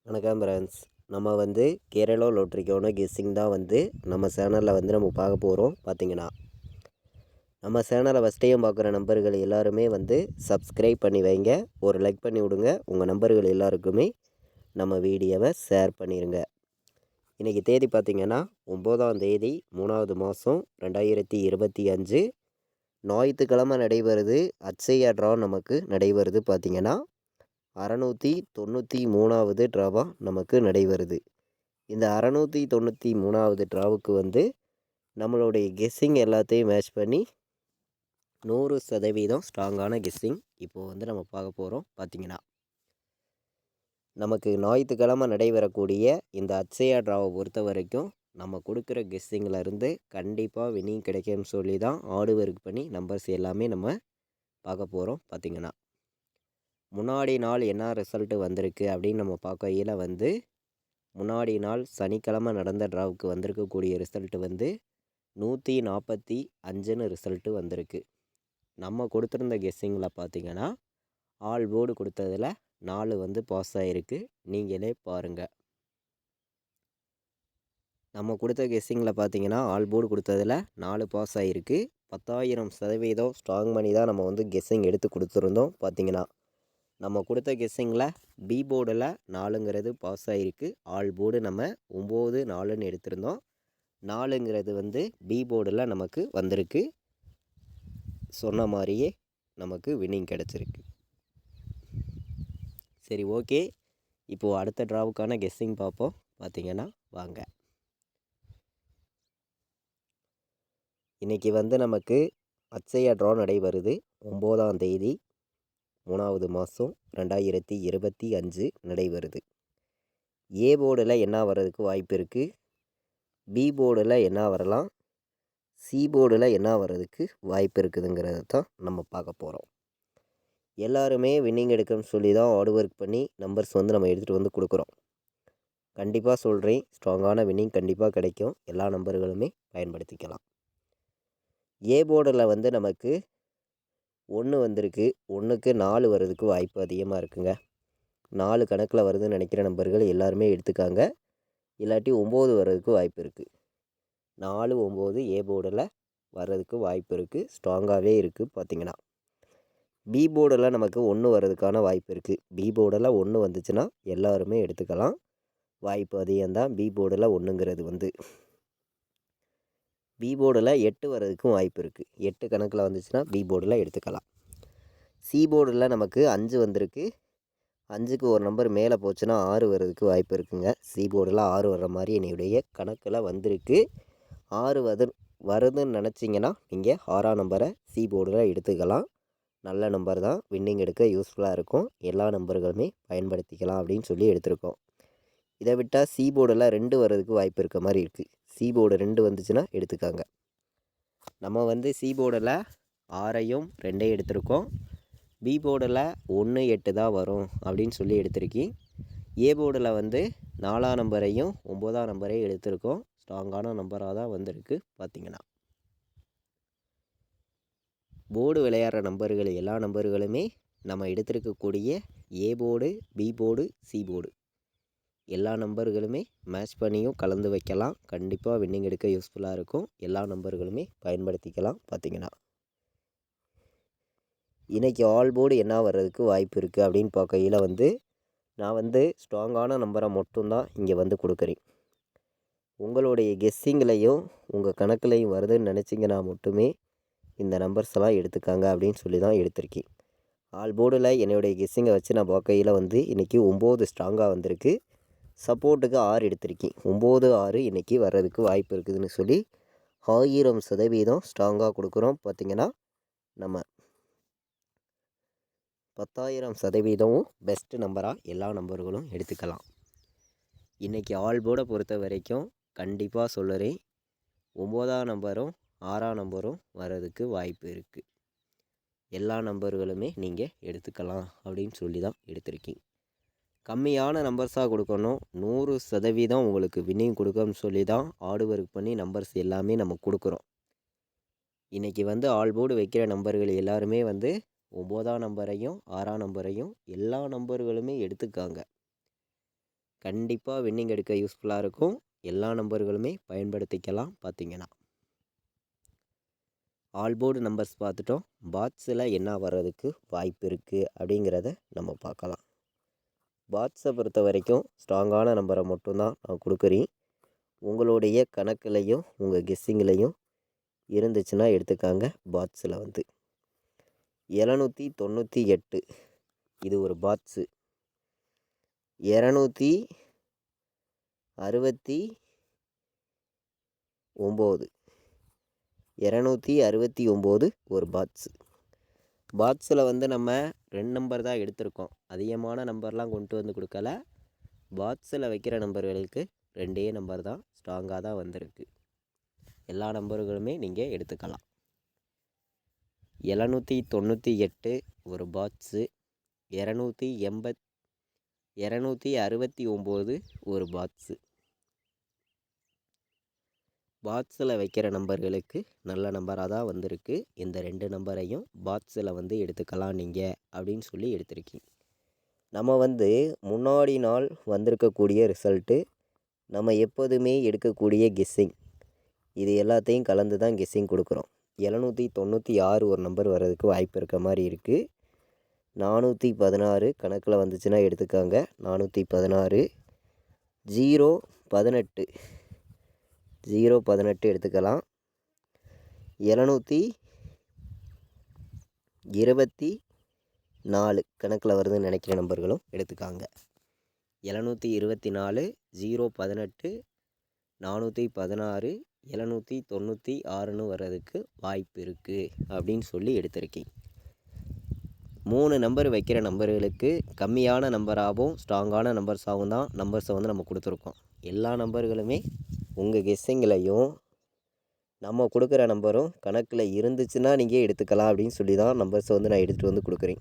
வணக்கம் ஃப்ரெண்ட்ஸ். நம்ம வந்து கேரளா லோட்ரிக்கான கெஸ்ஸிங் தான் வந்து நம்ம சேனலில் வந்து நம்ம பார்க்க போகிறோம். பார்த்தீங்கன்னா நம்ம சேனலை ஃபஸ்ட் டைம் பார்க்குற நம்பர்கள் எல்லாருமே வந்து சப்ஸ்கிரைப் பண்ணி வைங்க, ஒரு லைக் பண்ணி விடுங்க. உங்கள் நம்பர்கள் எல்லாருக்குமே நம்ம வீடியோவை ஷேர் பண்ணிடுங்க. இன்றைக்கி தேதி பார்த்திங்கன்னா 9ஆம் தேதி 3வது மாதம் 2025 ஞாயிற்றுக்கிழமை நடைபெறுது. அட்சயா ட்ரா நமக்கு நடைபெறுது. பார்த்திங்கன்னா 693வது ட்ராவாக நமக்கு நடைபெறுது. இந்த 693வது ட்ராவுக்கு வந்து நம்மளுடைய கெஸ்ஸிங் எல்லாத்தையும் மேட்ச் பண்ணி 100% ஸ்ட்ராங்கான கெஸ்ஸிங் இப்போது வந்து நம்ம பார்க்க போகிறோம். பார்த்திங்கன்னா நமக்கு ஞாயிற்றுக்கிழமை நடைபெறக்கூடிய இந்த அட்சயா ட்ராவை பொறுத்த வரைக்கும் நம்ம கொடுக்குற கெஸ்ஸிங்கிலேருந்து கண்டிப்பாக வின்னிங் கிடைக்கும்னு சொல்லி தான் ஆடு ஒர்க் பண்ணி நம்பர்ஸ் எல்லாமே நம்ம பார்க்க போகிறோம். பார்த்திங்கன்னா முன்னாடி நாள் என்ன ரிசல்ட்டு வந்திருக்கு அப்படின்னு நம்ம பார்க்கையில் வந்து முன்னாடி நாள் சனிக்கிழமை நடந்த ட்ராவுக்கு வந்திருக்கக்கூடிய ரிசல்ட்டு வந்து 145ன்னு ரிசல்ட்டு வந்திருக்கு. நம்ம கொடுத்துருந்த கெஸ்ஸிங்கில் பார்த்திங்கன்னா ஆல் போர்டு கொடுத்ததில் 4 வந்து பாஸ் ஆகிருக்கு. நீங்களே பாருங்கள். நம்ம கொடுத்த கெஸ்ஸிங்கில் பார்த்திங்கன்னா ஆல் போர்டு கொடுத்ததில் 4 பாஸ் ஆகிருக்கு. 10,000% ஸ்ட்ராங் பண்ணி தான் நம்ம வந்து கெஸ்ஸிங் எடுத்து கொடுத்துருந்தோம். பார்த்திங்கன்னா நம்ம கொடுத்த கெஸ்ஸிங்கில் பி போர்டில் 4ங்கிறது பாஸ் ஆகிருக்கு. ஆல் போர்டு நம்ம 9, 4ன்னு எடுத்திருந்தோம். 4ங்கிறது வந்து பி போர்டில் நமக்கு வந்திருக்கு. சொன்ன மாதிரியே நமக்கு வின்னிங் கிடச்சிருக்கு. சரி, ஓகே. இப்போது அடுத்த ட்ராவுக்கான கெஸ்ஸிங் பார்ப்போம். பார்த்திங்கன்னா வாங்க. இன்றைக்கி வந்து நமக்கு அட்சயா ட்ரா நடைபெறுது. 9ஆம் தேதி 3வது மாதம் 2025 நடைபெறுது. ஏ போர்டில் என்ன வர்றதுக்கு வாய்ப்பு இருக்குது, பி போர்டில் என்ன வரலாம், சி போர்டில் என்ன வர்றதுக்கு வாய்ப்பு இருக்குதுங்கிறத தான் நம்ம பார்க்க போகிறோம். எல்லாருமே வின்னிங் எடுக்கணும்னு சொல்லி தான் ஹார்ட் ஒர்க் பண்ணி நம்பர்ஸ் வந்து நம்ம எடுத்துகிட்டு வந்து கொடுக்குறோம். கண்டிப்பாக சொல்கிறேன், ஸ்ட்ராங்கான வின்னிங் கண்டிப்பாக கிடைக்கும். எல்லா நம்பர்களுமே பயன்படுத்திக்கலாம். ஏ போர்டில் வந்து நமக்கு 1 வந்திருக்கு. 1க்கு 4 வர்றதுக்கு வாய்ப்பு அதிகமாக இருக்குங்க. 4 கணக்கில் வருதுன்னு நினைக்கிற நம்பர்கள் எல்லாருமே எடுத்துக்காங்க. இல்லாட்டி 9 வர்றதுக்கு வாய்ப்பு இருக்குது. 4, 9 ஏ போர்டில் வர்றதுக்கு வாய்ப்பு இருக்குது. ஸ்ட்ராங்காகவே இருக்குது. பார்த்திங்கன்னா பி போர்டில் நமக்கு 1 வர்றதுக்கான வாய்ப்பு இருக்குது. பி போர்டில் 1 வந்துச்சுன்னா எல்லாருமே எடுத்துக்கலாம். வாய்ப்பு அதிகம்தான். பி போர்டில் 1ங்கிறது வந்து பி போர்டில் 8 வர்றதுக்கும் வாய்ப்பு இருக்குது. 8 கணக்கில் வந்துச்சுன்னா பி போர்டில் எடுத்துக்கலாம். சி போர்டில் நமக்கு 5 வந்திருக்கு. 5க்கு ஒரு நம்பர் மேலே போச்சுன்னா 6 வர்றதுக்கு வாய்ப்பு இருக்குங்க. சி போர்டில் 6 வர்ற மாதிரி என்னுடைய கணக்கில் வந்திருக்கு. 6 வருதுன்னு நினச்சிங்கன்னா நீங்கள் 6ஆம் நம்பரை சி போர்டில் எடுத்துக்கலாம். நல்ல நம்பர் தான், வின்னிங் எடுக்க யூஸ்ஃபுல்லாக இருக்கும். எல்லா நம்பர்களுமே பயன்படுத்திக்கலாம் அப்படின்னு சொல்லி எடுத்திருக்கோம். இதை விட்டால் சி போர்டில் 2 வர்றதுக்கு வாய்ப்பு இருக்க மாதிரி இருக்குது. சி போர்டு 2 வந்துச்சுன்னா எடுத்துக்காங்க. நம்ம வந்து சி போர்டில் 6ஐயும் 2ஐயும் எடுத்திருக்கோம். பி போர்டில் 1, 8 தான் வரும் அப்படின்னு சொல்லி எடுத்திருக்கேன். ஏ போர்டில் வந்து 4ஆம் நம்பரையும் 9ஆம் நம்பரையும் எடுத்திருக்கோம். ஸ்ட்ராங்கான நம்பராக தான் வந்திருக்கு. பார்த்திங்கன்னா போர்டு விளையாடுற நம்பர்கள் எல்லா நம்பர்களுமே நம்ம எடுத்திருக்கக்கூடிய A board, B board, C board எல்லா நம்பர்களுமே மேட்ச் பண்ணியும் கலந்து வைக்கலாம். கண்டிப்பாக வின்னிங் எடுக்க யூஸ்ஃபுல்லாக இருக்கும். எல்லா நம்பர்களுமே பயன்படுத்திக்கலாம். பார்த்திங்கன்னா இன்றைக்கி ஆல் போர்டு என்ன வர்றதுக்கு வாய்ப்பு இருக்குது அப்படின்னு பார்க்கையில் வந்து நான் வந்து ஸ்ட்ராங்கான நம்பரை மட்டும்தான் இங்கே வந்து கொடுக்குறேன். உங்களுடைய கெஸ்ஸிங்லையும் உங்கள் கணக்குலையும் வருதுன்னு நினச்சிங்கன்னா மட்டுமே இந்த நம்பர்ஸ் எல்லாம் எடுத்துக்காங்க அப்படின்னு சொல்லி தான் எடுத்திருக்கேன். ஆல் போர்டில் என்னுடைய கெஸ்ஸிங்கை வச்சு நான் பார்க்கையில் வந்து இன்றைக்கி 9 ஸ்ட்ராங்காக வந்திருக்கு. சப்போர்ட்டுக்கு 6 எடுத்திருக்கேன். 9, 6 இன்றைக்கி வர்றதுக்கு வாய்ப்பு இருக்குதுன்னு சொல்லி 1000% ஸ்ட்ராங்காக கொடுக்குறோம். பார்த்திங்கன்னா நம்ம 10,000% பெஸ்ட்டு நம்பராக எல்லா நம்பர்களும் எடுத்துக்கலாம். இன்றைக்கி ஆல் போர்டை பொறுத்த வரைக்கும் கண்டிப்பாக சொல்லுறேன், 9ஆம் நம்பரும் 6ஆம் நம்பரும் வர்றதுக்கு வாய்ப்பு இருக்குது. எல்லா நம்பர்களுமே நீங்கள் எடுத்துக்கலாம் அப்படின்னு சொல்லி தான் எடுத்திருக்கேன். கம்மியான நம்பர்ஸாக கொடுக்கணும். 100% உங்களுக்கு வின்னிங் கொடுக்கணும்னு சொல்லி தான் ஹார்ட் ஒர்க் பண்ணி நம்பர்ஸ் எல்லாமே நம்ம கொடுக்குறோம். இன்றைக்கி வந்து ஆல் போர்டு வைக்கிற நம்பர்கள் எல்லாருமே வந்து 9ஆம் நம்பரையும் 6ஆம் நம்பரையும் எல்லா நம்பர்களுமே எடுத்துக்காங்க. கண்டிப்பாக வின்னிங் எடுக்க யூஸ்ஃபுல்லாக இருக்கும். எல்லா நம்பர்களுமே பயன்படுத்திக்கலாம். பார்த்தீங்கன்னா ஆல்போர்டு நம்பர்ஸ் பார்த்துட்டோம். பாட்ஸில் என்ன வர்றதுக்கு வாய்ப்பு இருக்குது அப்படிங்கிறத நம்ம பார்க்கலாம். பாட்ஸை பொறுத்த வரைக்கும் ஸ்ட்ராங்கான நம்பரை மட்டும்தான் நான் கொடுக்குறேன். உங்களுடைய கணக்குலையும் உங்கள் கெஸ்ஸிங்லேயும் இருந்துச்சுன்னா எடுத்துக்காங்க. பாட்ஸில் வந்து 798 இது ஒரு பாட்ஸு. 269 ஒரு பாட்ஸு. பாட்ஸில் வந்து நம்ம 2 நம்பர் தான் எடுத்திருக்கோம். அதிகமான நம்பர்லாம் கொண்டு வந்து கொடுக்கல. பாட்ஸில் வைக்கிற நம்பர்களுக்கு 2 நம்பர் தான் ஸ்ட்ராங்காக தான் வந்திருக்கு. எல்லா நம்பர்களுமே நீங்கள் எடுத்துக்கலாம். 798 ஒரு பாட்ஸு. 269 ஒரு பாட்ஸு. பாட்ஸில் வைக்கிற நம்பர்களுக்கு நல்ல நம்பராக தான் வந்திருக்கு. இந்த 2 நம்பரையும் பாட்ஸில் வந்து எடுத்துக்கலாம் நீங்கள் அப்படின்னு சொல்லி எடுத்திருக்கீங்க. நம்ம வந்து முன்னாடி நாள் வந்திருக்கக்கூடிய ரிசல்ட்டு, நம்ம எப்போதுமே எடுக்கக்கூடிய கெஸ்ஸிங், இது எல்லாத்தையும் கலந்து தான் கெஸ்ஸிங் கொடுக்குறோம். 796 ஒரு நம்பர் வர்றதுக்கு வாய்ப்பு இருக்க மாதிரி இருக்குது. 416 கணக்கில் வந்துச்சுன்னா எடுத்துக்காங்க. 416 018 எடுத்துக்கலாம். 724 கணக்கில் வருதுன்னு நினைக்கிற நம்பர்களும் எடுத்துக்காங்க. 724 018 416 796ன்னு வர்றதுக்கு வாய்ப்பு இருக்குது அப்படின்னு சொல்லி எடுத்திருக்கீங்க. 3 நம்பர் வைக்கிற நம்பர்களுக்கு கம்மியான நம்பராகவும் ஸ்ட்ராங்கான நம்பர்ஸாகவும் தான் நம்பர்ஸை வந்து நம்ம கொடுத்துருக்கோம். எல்லா நம்பர்களுமே உங்கள் கெஸ்ஸிங்லையும் நம்ம கொடுக்குற நம்பரும் கணக்கில் இருந்துச்சுன்னா நீங்கள் எடுத்துக்கலாம் அப்படின்னு சொல்லி தான் நம்பர்ஸை வந்து நான் எடுத்துகிட்டு வந்து கொடுக்குறேன்.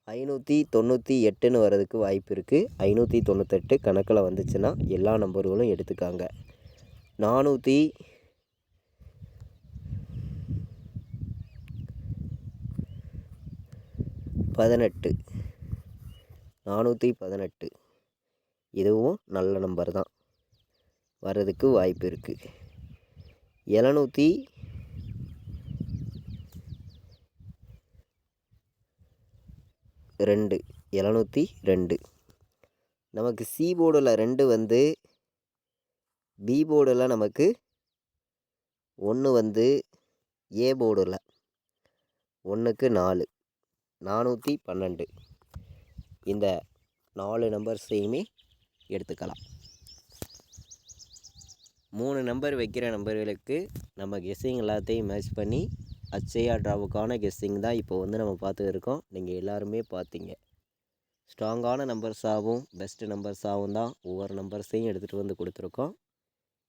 598ன்னு வர்றதுக்கு வாய்ப்பு இருக்குது. 598 கணக்கில் வந்துச்சுன்னா எல்லா நம்பர்களும் எடுத்துக்காங்க. 418 இதுவும் நல்ல நம்பர் தான் வர்றதுக்கு வாய்ப்பு இருக்குது. 702 நமக்கு சி போர்டில் 2 வந்து பி போர்டில் நமக்கு 1 வந்து ஏ போர்டில் 1க்கு 4 412 இந்த 4 நம்பர்ஸையுமே எடுத்துக்கலாம். 3 நம்பர் வைக்கிற நம்பர்களுக்கு நம்ம கெஸ்ஸிங் எல்லாத்தையும் மேட்ச் பண்ணி அச்சயா ட்ராவுக்கான கெஸ்ஸிங் தான் இப்போ வந்து நம்ம பார்த்துட்டு இருக்கோம். நீங்கள் எல்லாருமே பார்த்தீங்க. ஸ்ட்ராங்கான நம்பர்ஸாகவும் பெஸ்ட்டு நம்பர்ஸாகவும் தான் ஒவ்வொரு நம்பர்ஸையும் எடுத்துகிட்டு வந்து கொடுத்துருக்கோம்.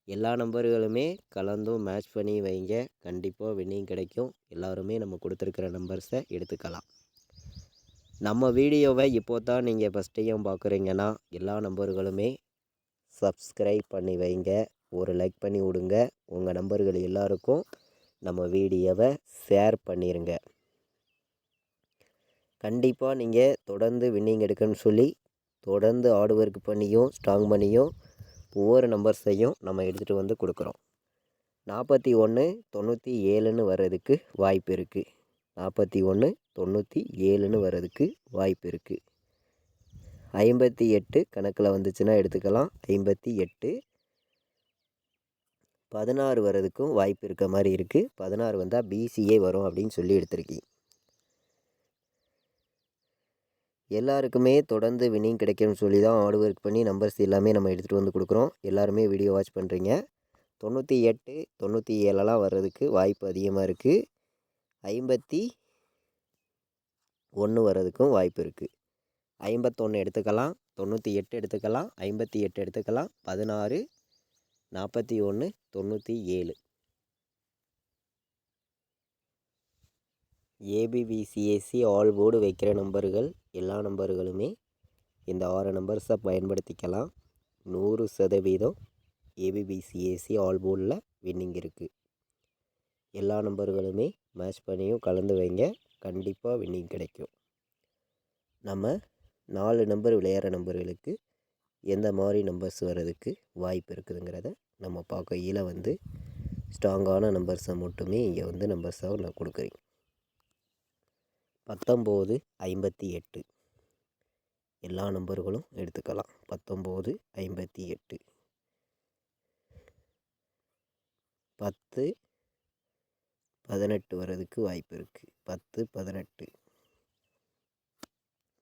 எல்லா நம்பர்களுமே கலந்தும் மேட்ச் பண்ணி வைங்க. கண்டிப்பாக வின்னிங் கிடைக்கும். எல்லாருமே நம்ம கொடுத்துருக்கிற நம்பர்ஸை எடுத்துக்கலாம். நம்ம வீடியோவை இப்போ தான் நீங்கள் ஃபஸ்ட் டைம் பார்க்குறீங்கன்னா எல்லா நம்பர்களுமே சப்ஸ்கிரைப் பண்ணி வைங்க. ஒரு லைக் பண்ணி விடுங்க. உங்கள் நம்பர்கள் எல்லாருக்கும் நம்ம வீடியோவை ஷேர் பண்ணிடுங்க. கண்டிப்பாக நீங்கள் தொடர்ந்து வின்னிங் எடுக்கணும்னு சொல்லி தொடர்ந்து ஹார்ட் ஒர்க் பண்ணியும் ஸ்ட்ராங் பண்ணியும் ஒவ்வொரு நம்பர்ஸையும் நம்ம எடுத்துகிட்டு வந்து கொடுக்குறோம். 4197ன்னு வர்றதுக்கு வாய்ப்பு இருக்குது. 4197ன்னு வர்றதுக்கு வாய்ப்பு இருக்குது. 58 கணக்கில் வந்துச்சுன்னா எடுத்துக்கலாம். 58 16 வர்றதுக்கும் வாய்ப்பு இருக்க மாதிரி இருக்குது. 16 வந்தால் பிசிஏ வரும் அப்படின்னு சொல்லி எடுத்திருக்கீங்க. எல்லாருக்குமே தொடர்ந்து வின்னிங் கிடைக்கும்னு சொல்லி தான் ஹார்ட் ஒர்க் பண்ணி நம்பர்ஸ் எல்லாமே நம்ம எடுத்துகிட்டு வந்து கொடுக்குறோம். எல்லாருமே வீடியோ வாட்ச் பண்ணுறீங்க. 98 97 வர்றதுக்கு வாய்ப்பு அதிகமாக இருக்குது. 51 வர்றதுக்கும் வாய்ப்பு இருக்குது. 51 எடுத்துக்கலாம். 98 எடுத்துக்கலாம். 58 எடுத்துக்கலாம். 16 41 97 ஏபிபிசிஎஸ்சி ஆல் போர்டு வைக்கிற நம்பர்கள் எல்லா நம்பர்களுமே இந்த 6 நம்பர்ஸை பயன்படுத்திக்கலாம். 100% ஏபிபிசிஎஸ்சி ஆல் போர்டில் வின்னிங் இருக்குது. எல்லா நம்பர்களுமே மேட்ச் பண்ணியும் கலந்து வைங்க. கண்டிப்பாக வின்னிங் கிடைக்கும். நம்ம 4 நம்பர் விளையாடுற நம்பர்களுக்கு எந்த மாதிரி நம்பர்ஸ் வர்றதுக்கு வாய்ப்பு இருக்குதுங்கிறத நம்ம பார்க்கையில் வந்து ஸ்ட்ராங்கான நம்பர்ஸை மட்டுமே இங்கே வந்து நம்பர்ஸாக நான் கொடுக்குறேன். 1958 எல்லா நம்பர்களும் எடுத்துக்கலாம். 1958 10 18 வர்றதுக்கு வாய்ப்பு இருக்குது. 10 18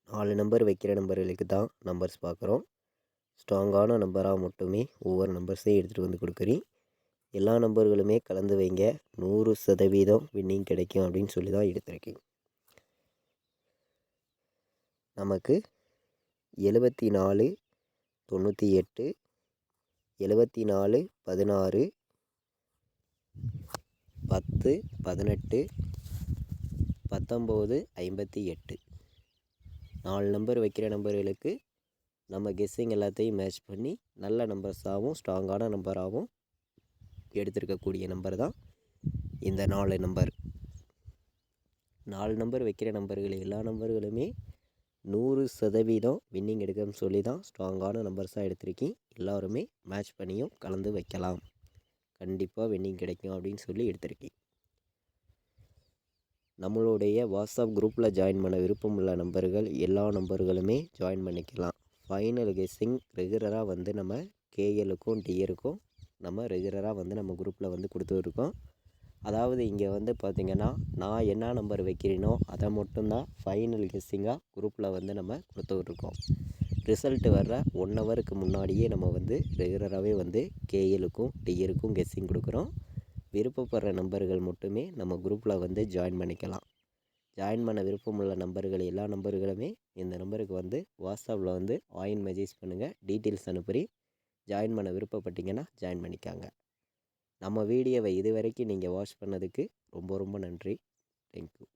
4 நம்பர் வைக்கிற நம்பர்களுக்கு தான் நம்பர்ஸ் பார்க்குறோம். ஸ்ட்ராங்கான நம்பராக மட்டுமே ஒவ்வொரு நம்பர்ஸையும் எடுத்துகிட்டு வந்து கொடுக்குறேன். எல்லா நம்பர்களுமே கலந்து வைங்க, 100% வின்னிங் கிடைக்கும் அப்படின்னு சொல்லி தான் எடுத்திருக்கேன். நமக்கு 74 98 74 16 10 18 19 58 4 நம்பர் வைக்கிற நம்பர்களுக்கு நம்ம கெஸ்ஸிங் எல்லாத்தையும் மேட்ச் பண்ணி நல்ல நம்பர்ஸாகவும் ஸ்ட்ராங்கான நம்பராகவும் எடுத்திருக்கக்கூடிய நம்பர் தான் இந்த 4 நம்பர். 4 நம்பர் வைக்கிற நம்பர்கள் எல்லா நம்பர்களுமே 100% வின்னிங் எடுக்கணும்னு சொல்லி தான் ஸ்ட்ராங்கான நம்பர்ஸாக எடுத்திருக்கேன். எல்லோருமே மேட்ச் பண்ணியும் கலந்து வைக்கலாம், கண்டிப்பாக வின்னிங் கிடைக்கும் அப்படின்னு சொல்லி எடுத்திருக்கேன். நம்மளுடைய வாட்ஸ்அப் குரூப்பில் ஜாயின் பண்ண விருப்பமுள்ள நம்பர்கள் எல்லா நம்பர்களுமே ஜாயின் பண்ணிக்கலாம். ஃபைனல் கெஸ்ஸிங் ரெகுலராக வந்து நம்ம கேஎலுக்கும் டிஆருக்கும் நம்ம ரெகுலராக வந்து நம்ம குரூப்பில் வந்து கொடுத்துருக்கோம். அதாவது இங்கே வந்து பார்த்திங்கன்னா நான் என்ன நம்பர் வைக்கிறேனோ அதை மட்டும்தான் ஃபைனல் கெஸ்ஸிங்காக குரூப்பில் வந்து நம்ம கொடுத்துட்ருக்கோம். ரிசல்ட்டு வர்ற 1 ஹவருக்கு முன்னாடியே நம்ம வந்து ரெகுலராகவே வந்து கேஎலுக்கும் டிஆருக்கும் கெஸ்ஸிங் கொடுக்குறோம். விருப்பப்படுற நம்பர்கள் மட்டுமே நம்ம குரூப்பில் வந்து ஜாயின் பண்ணிக்கலாம். ஜாயின் பண்ண விருப்பமுள்ள நம்பர்கள் எல்லா நம்பர்களுமே இந்த நம்பருக்கு வந்து வாட்ஸ்அப்பில் வந்து வாயின் மெசேஜ் பண்ணுங்கள், டீட்டெயில்ஸ் அனுப்பி ஜாயின் பண்ண விருப்பப்பட்டீங்கன்னா ஜாயின் பண்ணிக்காங்க. நம்ம வீடியோவை இது வரைக்கும் நீங்கள் வாட்ச் பண்ணதுக்கு ரொம்ப ரொம்ப நன்றி. தேங்க்யூ.